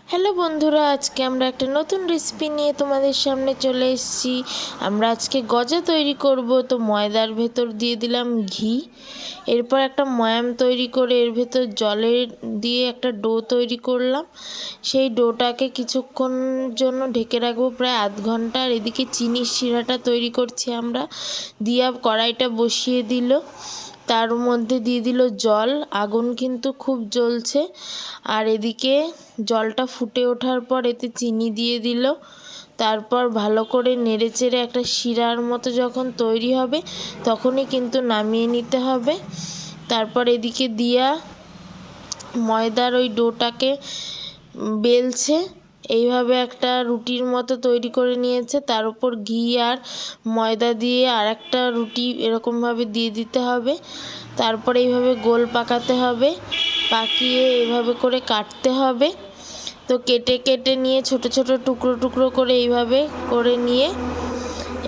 Hello বন্ধুরা, আজকে আমরা একটা নতুন রেসিপি নিয়ে তোমাদের সামনে চলে এসেছি। আমরা আজকে গজা তৈরি করব। তো ময়দার ভেতর দিয়ে দিলাম ঘি, এরপর একটা ময়াম তৈরি করে এর ভেতর জলের দিয়ে একটা ডো তৈরি করলাম। সেই ডোটাকে কিছুক্ষণ জন্য ঢেকে রাখবো, প্রায় আধ ঘন্টা। আর এদিকে চিনির শিরাটা তৈরি করছি আমরা। দিয়া কড়াইটা বসিয়ে দিল, তার মধ্যে দিয়ে দিল জল। আগুন কিন্তু খুব জ্বলছে। আর এদিকে জলটা ফুটে ওঠার পর এতে চিনি দিয়ে দিল। তারপর ভালো করে নেড়েচেড়ে একটা শিরার মতো যখন তৈরি হবে তখনই কিন্তু নামিয়ে নিতে হবে। তারপর এদিকে দিয়া ময়দার ওই ডোটাকে বেলছে, এইভাবে একটা রুটির মতো তৈরি করে নিয়েছে। তার উপর ঘি আর ময়দা দিয়ে আর একটা রুটি এরকমভাবে দিয়ে দিতে হবে। তারপর এইভাবে গোল পাকাতে হবে, পাকিয়ে এইভাবে করে কাটতে হবে। তো কেটে কেটে নিয়ে ছোট ছোট টুকরো টুকরো করে এইভাবে করে নিয়ে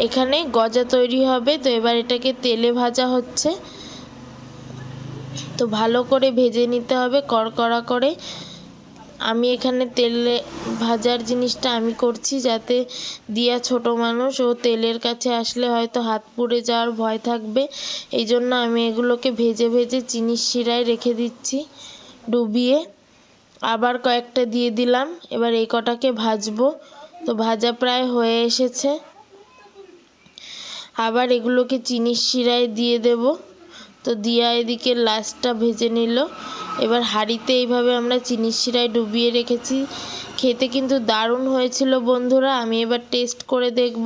এখানে গজা তৈরি হবে। তো এবার এটাকে তেলে ভাজা হচ্ছে, তো ভালো করে ভেজে নিতে হবে কড়কড়া করে। আমি এখানে তেলে ভাজার জিনিসটা আমি করছি, যাতে দিয়া ছোট মানুষ, ও তেলের কাছে আসলে হয়তো হাত পুড়ে যাওয়ার ভয় থাকবে। এই জন্য আমি এগুলোকে ভেজে ভেজে চিনির শিরায় রেখে দিচ্ছি ডুবিয়ে। আবার কয়েকটা দিয়ে দিলাম। এবার এই কটাকে ভাজবো। তো ভাজা প্রায় হয়ে এসেছে। আবার এগুলোকে চিনির শিরায় দিয়ে দেব। তো দিয়া এদিকে লাস্টটা ভেজে নিল। এবার হাঁড়িতে এইভাবে আমরা চিনির শিরায় ডুবিয়ে রেখেছি। খেতে কিন্তু দারুণ হয়েছিল বন্ধুরা। আমি এবার টেস্ট করে দেখব।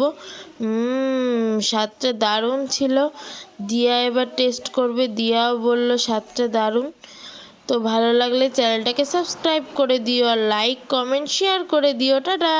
স্বাদটা দারুণ ছিল। দিয়া এবার টেস্ট করবে, দিয়াও বলল স্বাদটা দারুণ। তো ভালো লাগলে চ্যানেলটাকে সাবস্ক্রাইব করে দিও, আর লাইক কমেন্ট শেয়ার করে দিও। টাটা।